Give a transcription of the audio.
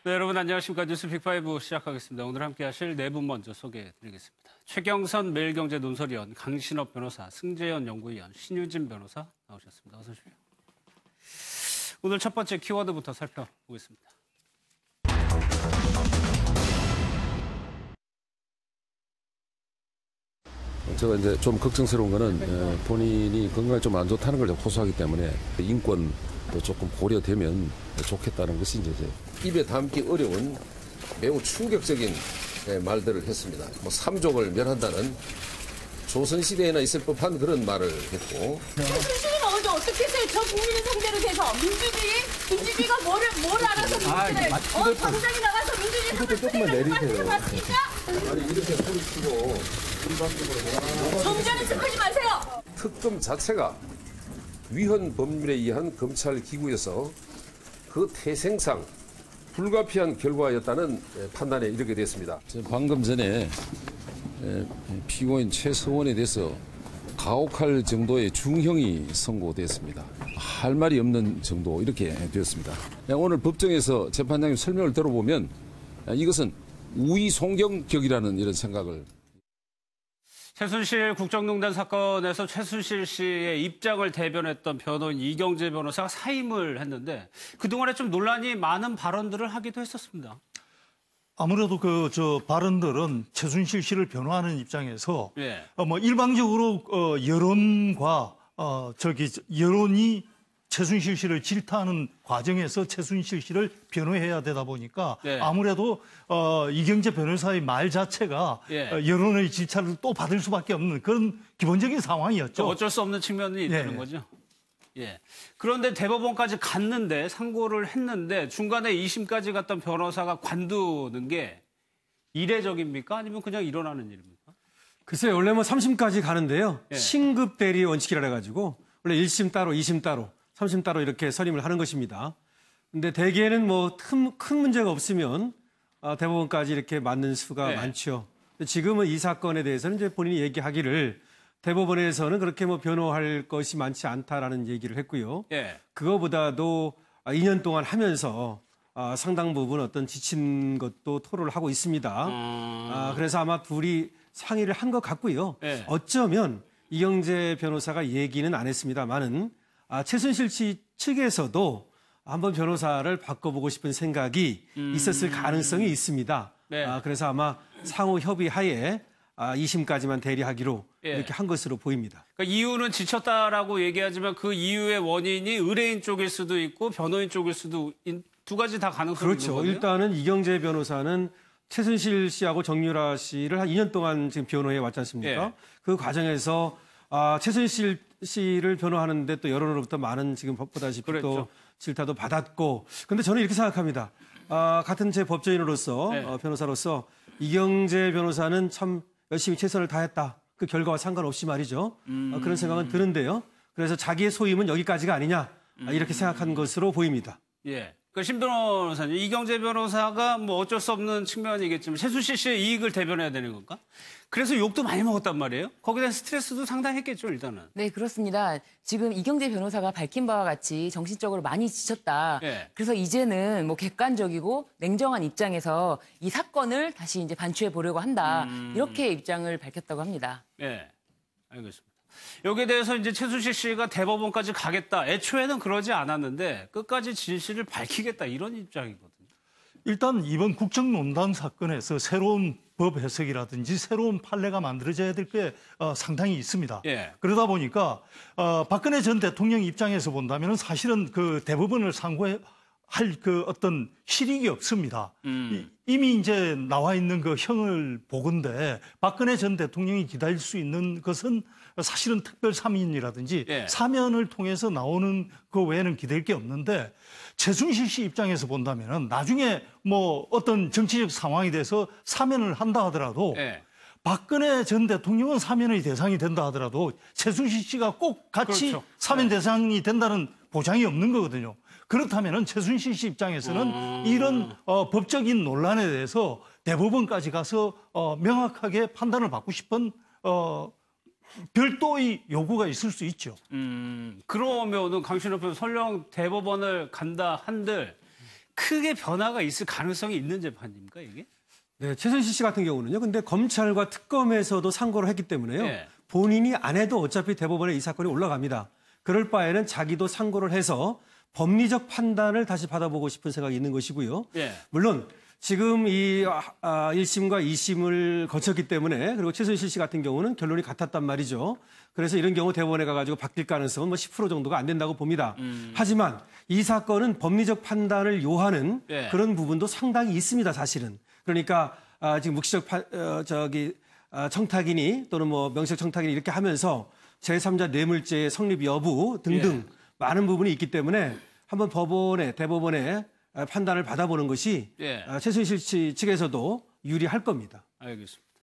네, 여러분 안녕하십니까. 뉴스 빅5 시작하겠습니다. 오늘 함께 하실 네 분 먼저 소개해드리겠습니다. 최경선 매일경제 논설위원, 강신업 변호사, 승재현 연구위원, 신유진 변호사 나오셨습니다. 어서 오십시오. 오늘 첫 번째 키워드부터 살펴보겠습니다. 제가 이제 좀 걱정스러운 거는 본인이 건강이 좀 안 좋다는 걸 호소하기 때문에 인권도 조금 고려되면 좋겠다는 것이 이제 입에 담기 어려운 매우 충격적인 말들을 했습니다. 뭐 삼족을 멸한다는 조선시대에나 있을 법한 그런 말을 했고. 선생님 어떻게 해서요? 저 국민을 상대로 돼서 민주주의가 뭘 알아서 민주주의를 당장에 나가서 민주주의 이것도 조금만 내리세요. 아니 이렇게 소리치고 일반적으로 정전에 척하지 마세요. 특검 자체가 위헌 법률에 의한 검찰 기구여서 그 태생상 불가피한 결과였다는 판단에 이르게 됐습니다. 방금 전에 피고인 최서원에 대해서 가혹할 정도의 중형이 선고됐습니다. 할 말이 없는 정도 이렇게 되었습니다. 오늘 법정에서 재판장님 설명을 들어보면 이것은 우의송경격이라는 이런 생각을. 최순실 국정농단 사건에서 최순실 씨의 입장을 대변했던 변호인 이경재 변호사가 사임을 했는데 그동안에 좀 논란이 많은 발언들을 하기도 했었습니다. 아무래도 발언들은 최순실 씨를 변호하는 입장에서 예. 일방적으로 여론과 여론이 최순실 씨를 질타하는 과정에서 최순실 씨를 변호해야 되다 보니까 예. 아무래도 이경재 변호사의 말 자체가 여론의 질타를 또 받을 수밖에 없는 그런 기본적인 상황이었죠. 어쩔 수 없는 측면이 있다는 거죠. 예. 그런데 대법원까지 갔는데 상고를 했는데 중간에 2심까지 갔던 변호사가 관두는 게 이례적입니까? 아니면 그냥 일어나는 일입니까? 글쎄요. 원래 3심까지 가는데요. 예. 신급 대리 원칙이라 해가지고 원래 1심 따로, 2심 따로, 3심 따로 이렇게 선임을 하는 것입니다. 근데 대개는 큰 문제가 없으면 대법원까지 이렇게 맞는 수가 많죠. 지금은 이 사건에 대해서는 이제 본인이 얘기하기를 대법원에서는 그렇게 변호할 것이 많지 않다라는 얘기를 했고요. 예. 그거보다도 2년 동안 하면서 상당 부분 어떤 지친 것도 토로를 하고 있습니다. 그래서 아마 둘이 상의를 한 것 같고요. 예. 어쩌면 이경재 변호사가 얘기는 안 했습니다만은 최순실 씨 측에서도 한번 변호사를 바꿔보고 싶은 생각이 있었을 가능성이 있습니다. 네. 그래서 아마 상호 협의하에 2심까지만 대리하기로 이렇게 한 것으로 보입니다. 그러니까 이유는 지쳤다라고 얘기하지만 그 이유의 원인이 의뢰인 쪽일 수도 있고 변호인 쪽일 수도 두 가지 다 가능성이 그렇죠. 있는 거거든요. 일단은 이경재 변호사는 최순실 씨하고 정유라 씨를 한 2년 동안 지금 변호해 왔지 않습니까? 예. 그 과정에서 최순실 씨를 변호하는데 또 여론으로부터 많은 지금 보다시피 그랬죠. 또 질타도 받았고. 근데 저는 이렇게 생각합니다. 같은 제 법조인으로서 변호사로서 이경재 변호사는 참 열심히 최선을 다했다. 그 결과와 상관없이 말이죠. 그런 생각은 드는데요. 그래서 자기의 소임은 여기까지가 아니냐 이렇게 생각한 것으로 보입니다. 예. 신 변호사님, 이경재 변호사가 어쩔 수 없는 측면이겠지만 최순실 씨의 이익을 대변해야 되는 건가? 그래서 욕도 많이 먹었단 말이에요. 거기에 대한 스트레스도 상당했겠죠, 일단은. 네, 그렇습니다. 지금 이경재 변호사가 밝힌 바와 같이 정신적으로 많이 지쳤다. 예. 그래서 이제는 객관적이고 냉정한 입장에서 이 사건을 다시 이제 반추해 보려고 한다. 이렇게 입장을 밝혔다고 합니다. 예, 알겠습니다. 여기에 대해서 이제 최순실 씨가 대법원까지 가겠다. 애초에는 그러지 않았는데 끝까지 진실을 밝히겠다. 이런 입장이거든요. 일단 이번 국정농단 사건에서 새로운 법 해석이라든지 새로운 판례가 만들어져야 될 게 상당히 있습니다. 예. 그러다 보니까 박근혜 전 대통령 입장에서 본다면 사실은 그 대법원을 상고할 어떤 실익이 없습니다. 이미 이제 나와 있는 그 형을 보건대 박근혜 전 대통령이 기다릴 수 있는 것은 사실은 특별 사면이라든지 사면을 통해서 나오는 그 외에는 기댈 게 없는데 최순실 씨 입장에서 본다면은 나중에 어떤 정치적 상황이 돼서 사면을 한다 하더라도 박근혜 전 대통령은 사면의 대상이 된다 하더라도 최순실 씨가 꼭 같이 사면 대상이 된다는 보장이 없는 거거든요. 그렇다면 최순실 씨 입장에서는 이런 법적인 논란에 대해서 대법원까지 가서 명확하게 판단을 받고 싶은 별도의 요구가 있을 수 있죠. 그러면은 강신업 변호사 설령 대법원을 간다 한들 크게 변화가 있을 가능성이 있는 재판입니까 이게? 네, 최순실 씨 같은 경우는요. 근데 검찰과 특검에서도 상고를 했기 때문에요. 네. 본인이 안 해도 어차피 대법원에 이 사건이 올라갑니다. 그럴 바에는 자기도 상고를 해서 법리적 판단을 다시 받아보고 싶은 생각이 있는 것이고요. 네. 물론 지금 이 1심과 2심을 거쳤기 때문에 그리고 최순실 씨 같은 경우는 결론이 같았단 말이죠. 그래서 이런 경우 대법원에 가가지고 바뀔 가능성은 뭐 10% 정도가 안 된다고 봅니다. 하지만 이 사건은 법리적 판단을 요하는 네. 그런 부분도 상당히 있습니다, 사실은. 그러니까 지금 묵시적 청탁인이 또는 뭐 명시적 청탁인이 이렇게 하면서 제3자 뇌물죄의 성립 여부 등등 많은 부분이 있기 때문에 한번 대법원에 판단을 받아보는 것이 예. 최순실 씨 측에서도 유리할 겁니다. 알겠습니다.